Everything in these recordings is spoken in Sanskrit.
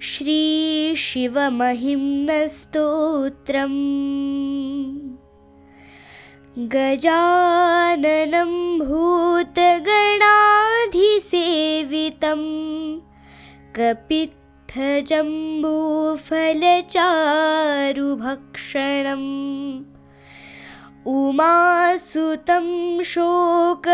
श्रीशिवमहिम्नस्तोत्रम् गजाननं भूतगणाधिसेवितं कपित्थजम्बूफलचारुभक्षणम् उमासुतं शोकविनाशकारकम्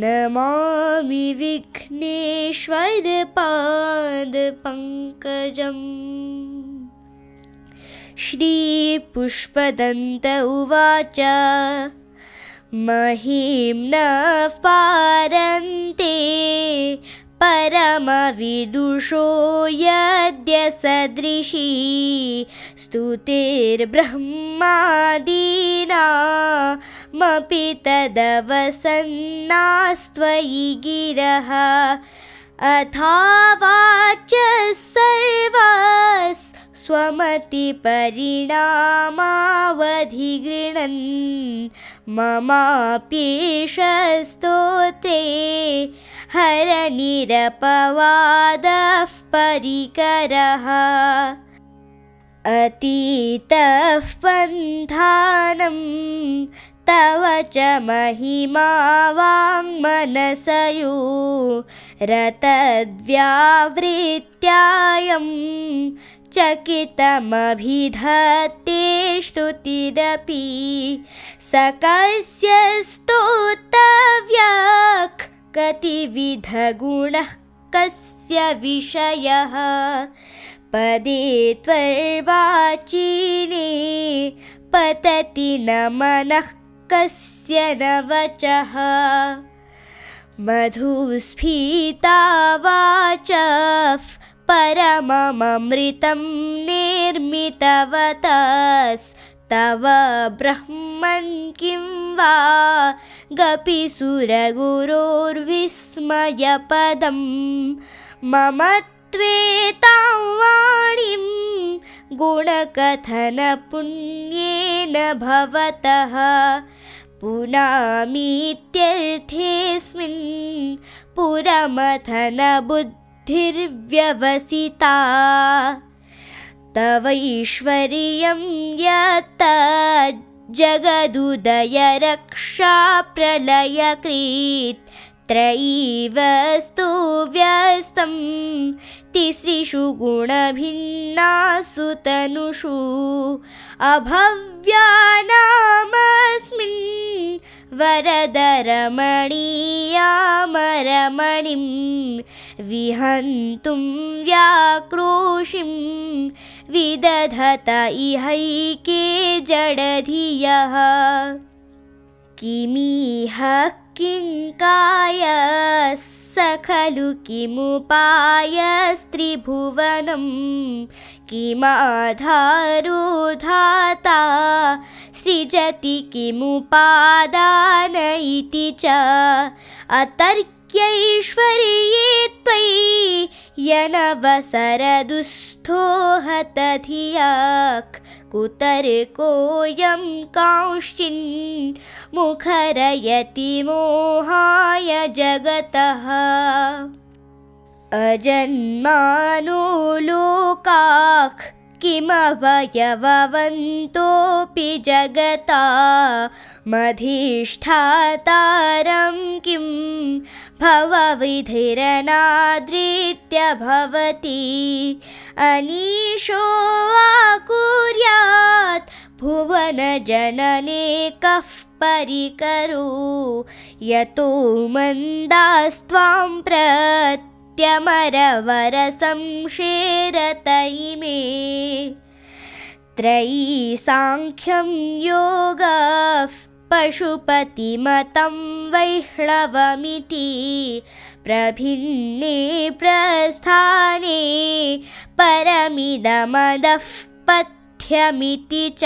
नमामि विघ्नेश्वरपादपङ्कजम्। श्रीपुष्पदन्त उवाच महिम्नः पारन्ते परमविदुषो यद्य सदृशी स्तुतिर्ब्रह्मादीनामपि तदवसन्नास्त्वयि गिरः अथावाचः सर्वस्वमतिपरिणामावधिगृह्णन् ममाप्येष स्तोत्रे हरनिरपवादः परिकरः अतीतः पन्थानं तव च महिमा वाङ्मनसयो रतद्व्यावृत्यायं चकितमभिधत्ते स्तुतिरपि सकस्य स्तोतव्यः कतिविधगुणः कस्य विषयः पदे त्वर्वाचीने पतति न मनः कस्य न वचः मधुस्फीता वाचः परममृतं निर्मितवतस्तव ब्रह्मन् किं वा गपिसुरगुरोर्विस्मयपदं मम त्वेतां वाणीं गुणकथनपुण्येन भवतः पुनामीत्यर्थेऽस्मिन् पुरमथनबुद्धिर्व्यवसिता तवैश्वर्यं यत्तज्जगदुदयरक्षाप्रलयकृत् त्रयीवस्तु व्यस्तं तिसृषु गुणभिन्नासु तनुषु अभव्यानामस्मिन् वरदरमणीयामरमणिं विहन्तुं व्याक्रोशिं विदधत इहैके जडधियः किमिह किङ्कायः स खलु किमुपायस्त्रिभुवनं किमाधारो धाता सृजति किमुपादान इति च अतर्क्यैश्वर्ये त्वयि यनवसरदुःस्थो हतधियः कुतर्कोऽयं कांश्चिन् मुखरयति मोहाय जगतः अजन्मानो लोकाः किमवयववन्तोऽपि जगता मधिष्ठातारं किं भवविधिरनादृत्य भवति अनीशो वा कुर्यात् भुवनजनने कः परिकरो यतो मन्दास्त्वां प्रत्यमरवरसंशेरत इमे त्रयी सांख्यं योगः पशुपतिमतं वैष्णवमिति प्रभिन्ने प्रस्थाने परमिदमदः पथ्यमिति च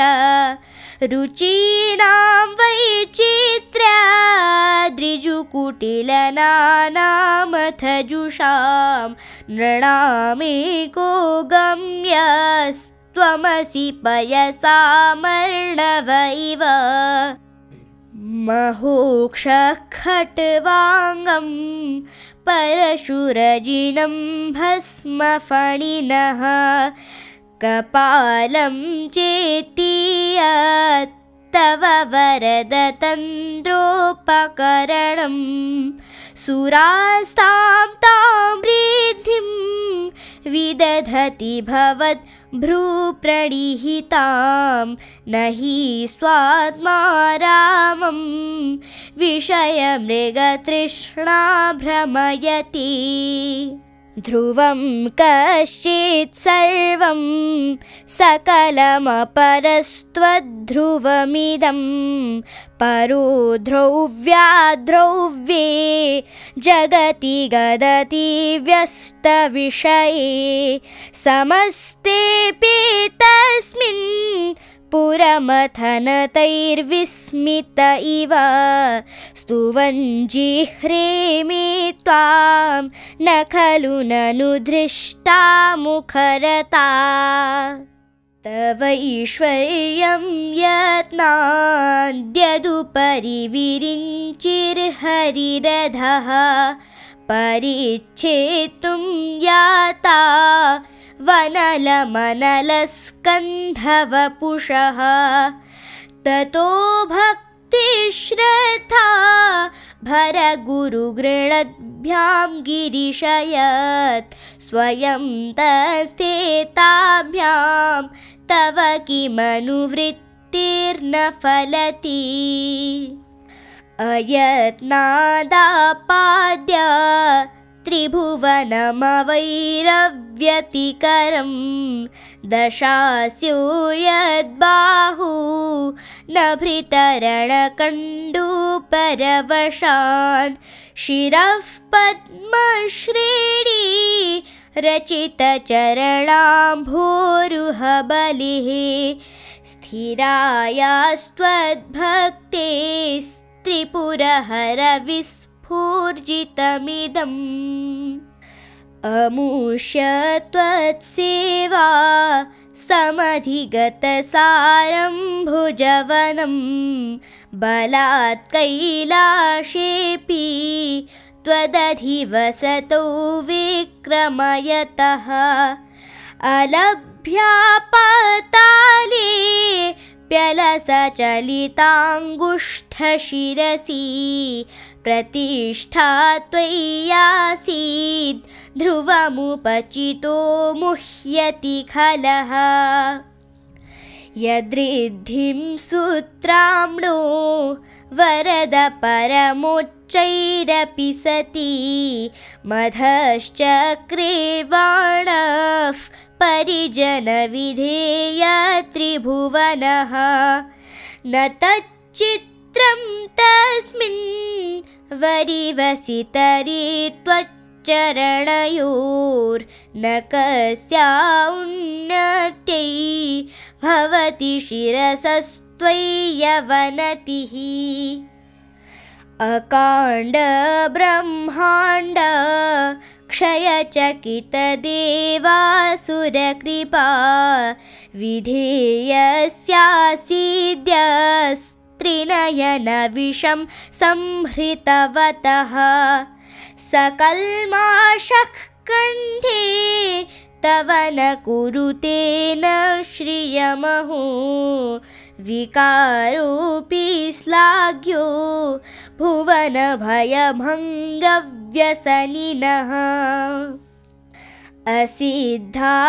रुचीनां वैचित्र्याद्रिजुकुटिलनानामथजुषां नृणामेको गम्यस्त्वमसि पयसामर्णव इव महोक्षः खट्वाङ्गं परशुरजिनं भस्मफणिनः कपालं चेतीयत् तव वरदतन्द्रोपकरणं सुरास्तां तां रिद्धिं विदधति भवद्भ्रूप्रणिहितां न हि स्वात्मा रामं विषयमृगतृष्णा भ्रमयति ध्रुवं कश्चित् सर्वं सकलमपरस्त्वद्ध्रुवमिदं परो ध्रुव्याद्रव्ये जगति गदति व्यस्तविषये समस्तेऽपि तस्मिन् पुरमथनतैर्विस्मित इव स्तुवञ्जिह्रे मे त्वां न खलु ननु धृष्टा मुखरता तवैश्वर्यं यत्नाद्यदुपरि विरिञ्चिर्हरिरधः परिच्छेतुं याता वनलमनलस्कन्धवपुषः ततो भक्तिश्रद्धा भरगुरुगृणद्भ्यां गिरिशयत् स्वयं तस्थेताभ्यां तव किमनुवृत्तिर्न फलति अयत्नादापाद्य त्रिभुवनमवैरव्यतिकरं दशास्यो यद्बाहु नभृतरणकण्डूपरवशान् शिरः पद्मश्रेणी रचितचरणाम्भोरुहबलिः स्थिरायास्त्वद्भक्तेस्त्रिपुरहरविस्फूर्जितमिदम् अमुष्य त्वत्सेवा समधिगतसारं भुजवनं बलात् कैलाशेऽपि त्वदधिवसतो विक्रमयतः अलभ्यापताले प्यलसचलिताङ्गुष्ठशिरसि प्रतिष्ठा त्वय्यासीत् ध्रुवमुपचितो मुह्यति खलः यदृद्धिं सूत्राम्णो वरद परमोच्चैरपि सति मधश्चक्रेर्वाणः परिजनविधेय त्रिभुवनः न तच्चित्रं तस्मिन् वरिवसितरे त्वच्चरणयोर्न कस्या उन्नत्यै भवति शिरसस्त्वय्यवनतिः अकाण्ड ब्रह्माण्ड क्षयचकितदेवासुरकृपा विधेयस्यासीद्यस्त्रिनयनविषं संहृतवतः सकल्माषः कण्ठे तव न कुरुते न श्रियमहो विकारोऽपि श्लाघ्यो भुवनभयभङ्गव्यसनिनः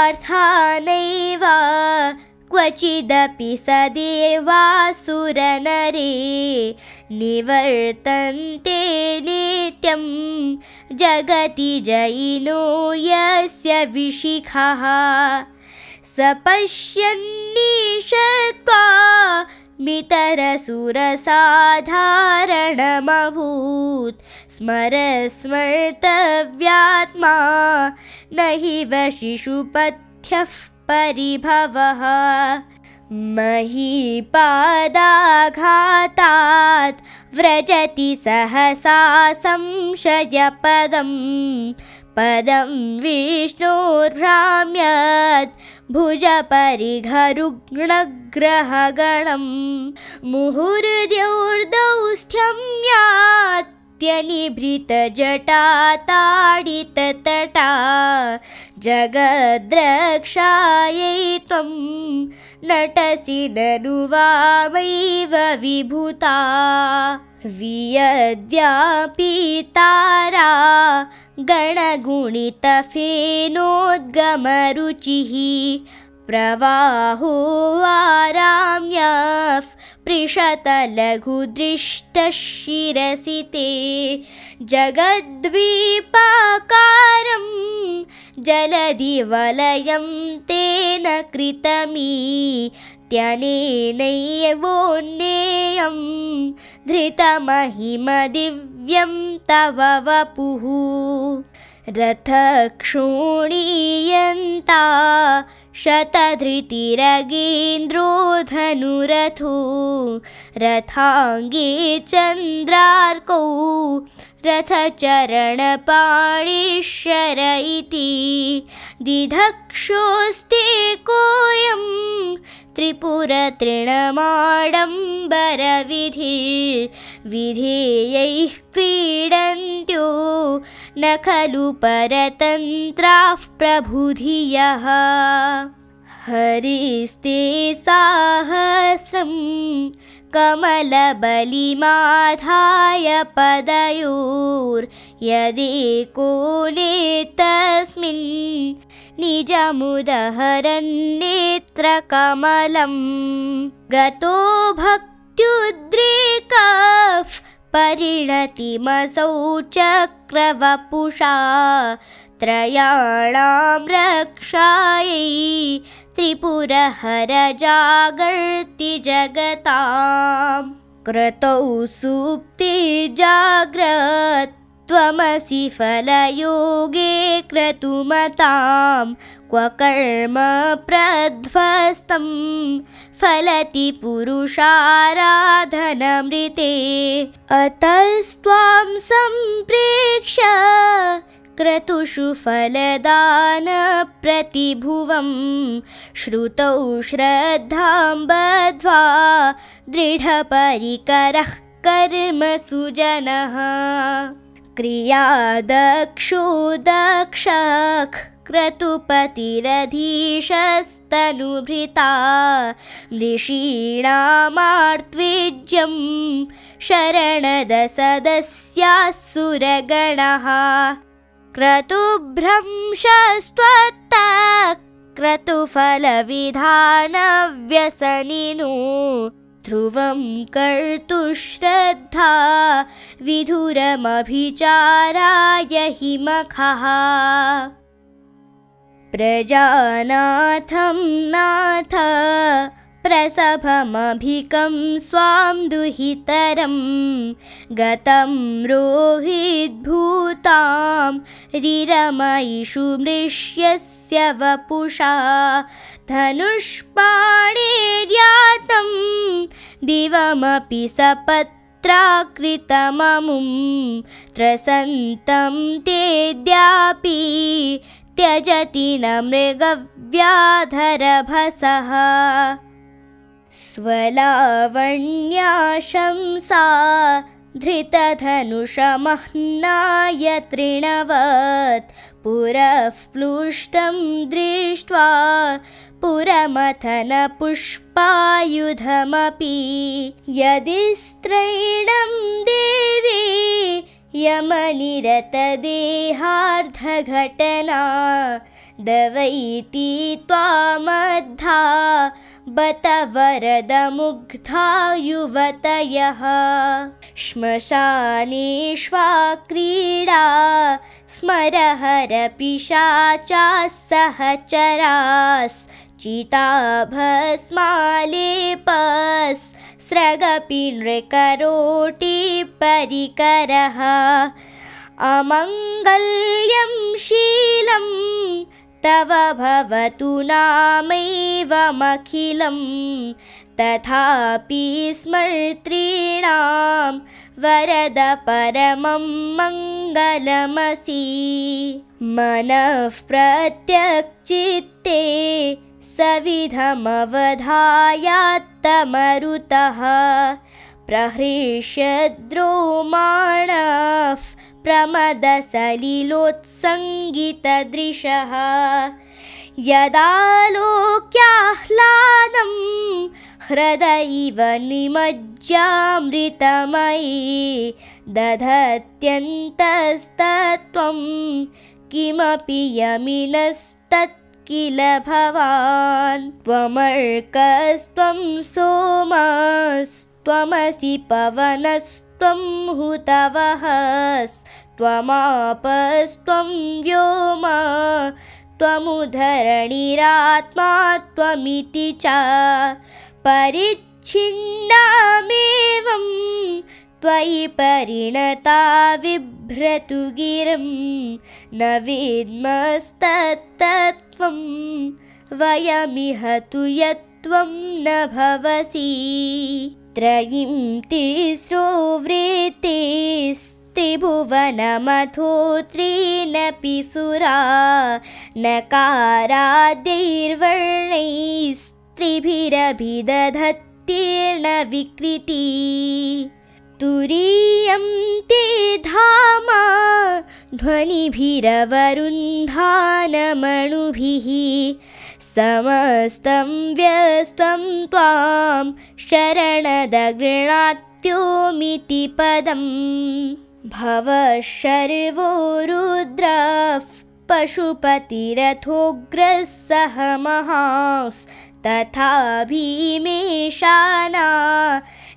असिद्धार्थानैव क्वचिदपि सदेवासुरनरे निवर्तन्ते नित्यं जगति जयिनो यस्य विशिखः स पश्यन्नीशत्वा मितरसुरसाधारणमभूत् स्मर्तव्यात्मा न हि वशिषुपथ्यः परिभवः महीपादाघातात् व्रजति सहसा संशयपदं पदं विष्णोर्भ्राम्यत् भुजपरिघरुग्णग्रहगणं मुहुर्द्यौर्दौस्थ्यं यात्यनिभृतजटाताडिततटा जगद्रक्षायै त्वं नटसि ननु वामैव विभूता वियद्व्यापितारा गणगुणितफेनोद्गमरुचिः प्रवाहो आराम्यः पृषतलघुदृष्टशिरसि ते जगद्वीपाकारं जलधिवलयं तेन कृतमीत्यनेनैवोन्नेयं धृतमहिमदिव्यं तव वपुः रथक्षोणीयन्ता शतधृतिरगेन्द्रो धनुरथो रथाङ्गे चन्द्रार्कौ रथचरणपाणिश्शर इति दिधक्षोस्ते कोऽयं त्रिपुरतृणमाडम्बरविधिर्विधेयैः क्रीडन्त्यो न खलु परतन्त्राः प्रभुधियः हरिस्ते साहस्रं कमलबलिमाधाय पदयोर्यदेको नेतस्मिन् निजमुदहरन्नेत्रकमलं गतो भक्त्युद्रेकः परिणतिमसौ चक्रवपुषा त्रयाणां रक्षायै त्रिपुरहर जागर्ति जगतां क्रतौ सुप्ति जाग्रत् त्वमसि फलयोगे क्रतुमतां क्व कर्म प्रध्वस्तं फलति पुरुषाराधनमृते अतस्त्वां सम्प्रेक्ष्य क्रतुषु फलदानप्रतिभुवं श्रुतौ श्रद्धां बद्ध्वा दृढपरिकरः कर्मसु जनः क्रियादक्षो दक्षः क्रतुपतिरधीशस्तनुभृता ऋषीणामार्त्वेज्यं शरणदसदस्यासुरगणः क्रतुभ्रंशस्त्वत्तः क्रतुफलविधानव्यसनिनो ध्रुवं कर्तुश्रद्धा विधुरमभिचाराय हि मखः प्रजानाथं नाथ प्रसभमभिकं स्वां दुहितरं गतं रोहिद्भूतां रिरमयिषु मृष्यस्य वपुषा धनुष्पाणेर्यातं दिवमपि सपत्राकृतममुं त्रसन्तं तेऽद्यापि त्यजति न मृगव्याधरभसः स्वलावण्याशंसा धृतधनुषमह्नाय तृणवत् पुरःप्लुष्टं दृष्ट्वा पुरमथनपुष्पायुधमपि यदि स्त्रैणं देवी यमनिरतदेहार्धघटना दवैति त्वामद्धा बत वरदमुग्धा युवतयः श्मशानेष्वा क्रीडा स्मरहरपिशाचाः सहचरास् चिताभस्मालेपस्स्रगपि नृकरोटिपरिकरः अमङ्गल्यं शीलं तव भवतु नामैवमखिलं तथापि स्मर्तॄणां वरद परमं मङ्गलमसि। मनः प्रत्यक्चित्ते सविधमवधायात्तमरुतः प्रहृष्यद्रोमाणः प्रमदसलिलोत्सङ्गितदृशः यदालोक्याह्लादं हृदयैव निमज्जामृतमयी दधत्यन्तस्तत्त्वं किमपि यमिनस्तत् किल भवान् त्वमर्कस्त्वं सोमस्त्वमसि पवनस्त्वं हुतवहस्त्वमापस्त्वं व्योम त्वमुधरणिरात्मा त्वमिति च परिच्छिन्नामेवं त्वयि परिणता बिभ्रतु गिरिं न वेद्मस्तत्तत्त्वं वयमिह तु यत्त्वं न भवसि त्रयीं तिस्रो वृत्तिस्त्रिभुवनमथो त्रीनपि सुरा नकाराद्यैर्वर्णैस्त्रिभिरभिदधत्तीर्ण विकृती तुरीयं ते धामा ध्वनिभिरवरुन्धानमणुभिः समस्तं व्यस्तं त्वां शरणदगृणात्योमिति पदं भवः शर्वो रुद्रः पशुपतिरथोग्रः सह महांस्तथा भीमेशाना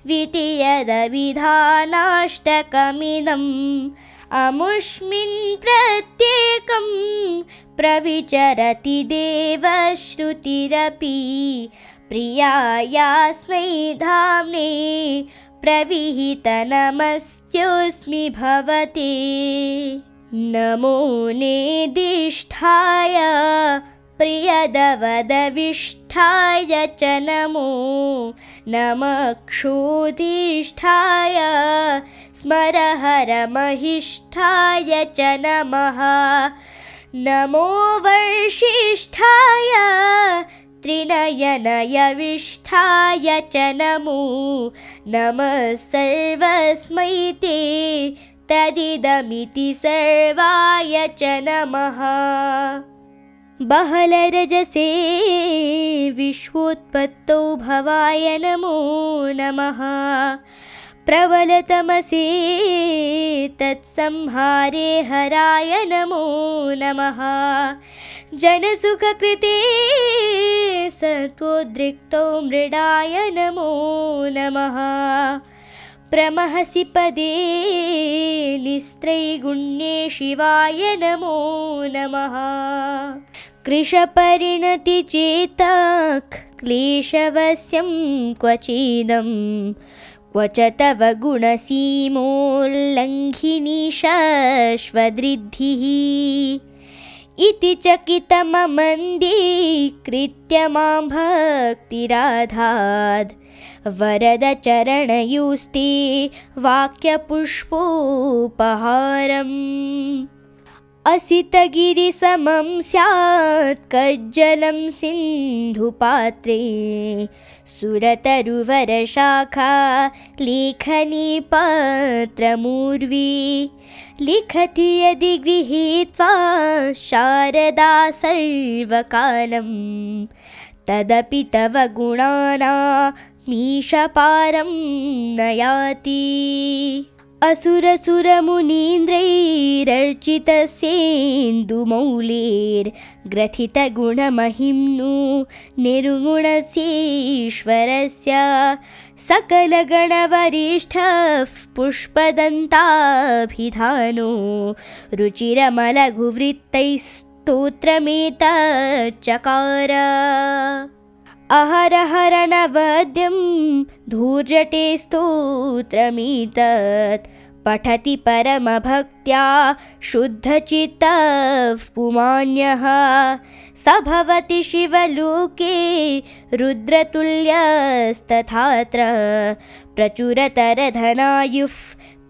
विधियदविधानाष्टकमिदम् अमुष्मिन् प्रत्येकं प्रविचरति देवश्रुतिरपि प्रियायास्मै धाम्ने प्रविहितनमस्योऽस्मि भवते नमो नेदिष्ठाय प्रियदवदविष्ठाय च नमो नमः क्षोधिष्ठाय स्मरहरमहिष्ठाय च नमः नमो वर्षिष्ठाय त्रिनयनयविष्ठाय च नमो नमः सर्वस्मै ते तदिदमिति सर्वाय च नमः बहलरजसे विश्वोत्पत्तौ भवाय नमो नमः प्रबलतमसे तत्संहारे हराय नमो नमः जनसुखकृते सत्वोद्रिक्तौ मृडाय नमो नमः प्रमहसि पदे निस्त्रैगुण्ये शिवाय नमो नमः कृशपरिणतिचेतः क्लेशवश्यं क्वचिदं क्व च तव गुणसीमोल्लङ्घिनी शश्वदृद्धिः इति चकितममन्दीकृत्य मां भक्तिराधाद् वरदचरणयोस्ते वाक्यपुष्पोपहारम् असितगिरिसमं स्यात् कज्जलं सिन्धुपात्रे सुरतरुवरशाखा लेखनी पत्रमूर्वी लिखति यदि गृहीत्वा शारदा सर्वकालं तदपि तव गुणानामीशपारं न याति असुरसुरमुनीन्द्रैरर्चितस्येन्दुमौलेर्ग्रथितगुणमहिम्नु निर्गुणस्येश्वरस्य सकलगणवरिष्ठः पुष्पदन्ताभिधानो रुचिरमलघुवृत्तैस्तोत्रमेतच्चकार अहरहरनवद्यं धूर्जटे स्तोत्रमेतत् पठति परमभक्त्या शुद्धचित्तः पुमान्यः स भवति शिवलोके रुद्रतुल्यस्तथात्र प्रचुरतरधनायुः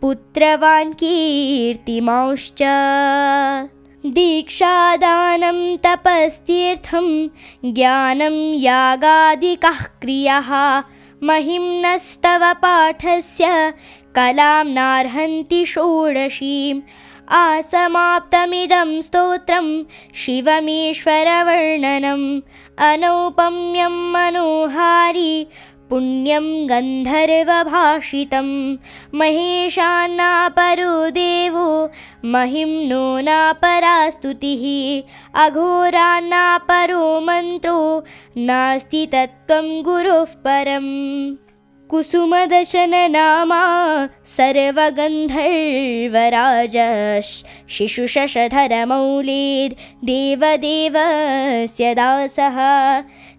पुत्रवान् कीर्तिमांश्च दीक्षादानं तपस्तीर्थं ज्ञानं यागादिकः क्रियाः महिम्नस्तव पाठस्य कलां नार्हन्ति षोडशीम् आसमाप्तमिदं स्तोत्रं शिवमीश्वरवर्णनम् अनौपम्यं मनोहारी पुण्यं गन्धर्वभाषितं महेशान्नापरो देवो महिम्नो नापरा स्तुतिः अघोरान्नापरो मन्त्रो नास्ति तत्त्वं गुरुः परम् कुसुमदशननामा सर्वगन्धर्वराज शिशुशशधरमौलिर्देवदेवस्य दासः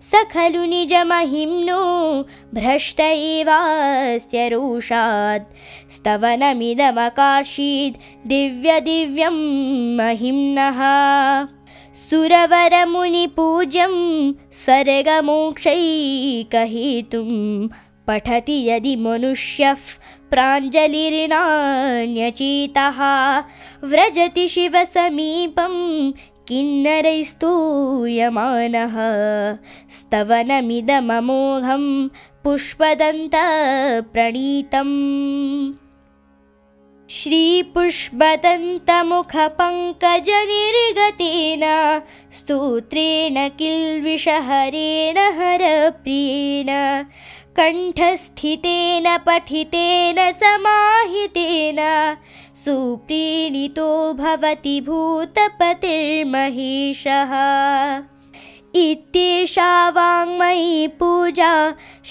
स खलु निजमहिम्नो भ्रष्ट एवास्य रोषात् स्तवनमिदमकार्षीद् दिव्यदिव्यं महिम्नः सुरवरमुनिपूज्यं स्वर्गमोक्षैकहेतुं पठति यदि मनुष्यः प्राञ्जलिर्नान्यचेतः व्रजति शिवसमीपं किन्नरैस्तूयमानः स्तवनमिदममोघं पुष्पदन्तप्रणीतम् श्रीपुष्पदन्तमुखपङ्कजनिर्गतेन स्तोत्रेण किल्बिषहरेण हरप्रियेण कण्ठस्थितेन पठितेन समाहितेन सुप्रीणितो भवति भूतपतिर्महेशः इत्येषा वाङ्मयी पूजा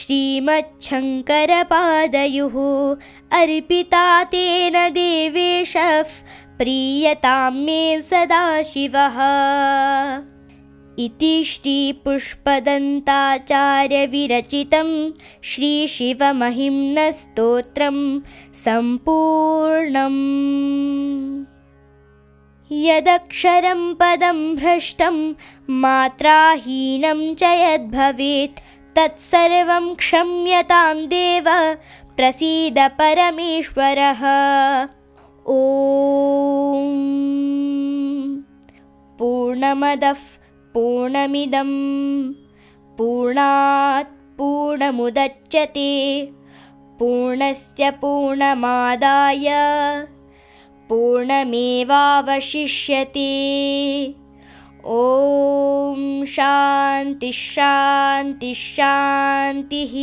श्रीमच्छङ्करपादयोः अर्पिता तेन देवेशः प्रीयतां मे सदाशिवः इति श्रीपुष्पदन्ताचार्यविरचितं श्रीशिवमहिम्नस्तोत्रं सम्पूर्णम् यदक्षरं पदं भ्रष्टं मात्राहीनं च यद्भवेत् तत्सर्वं क्षम्यतां देव प्रसीद परमेश्वरः ॐ पूर्णमदः पूर्णमिदं पूर्णात् पूर्णमुदच्यते पूर्णस्य पूर्णमादाय पूर्णमेवावशिष्यते ॐ शान्तिः शान्तिः शान्तिः।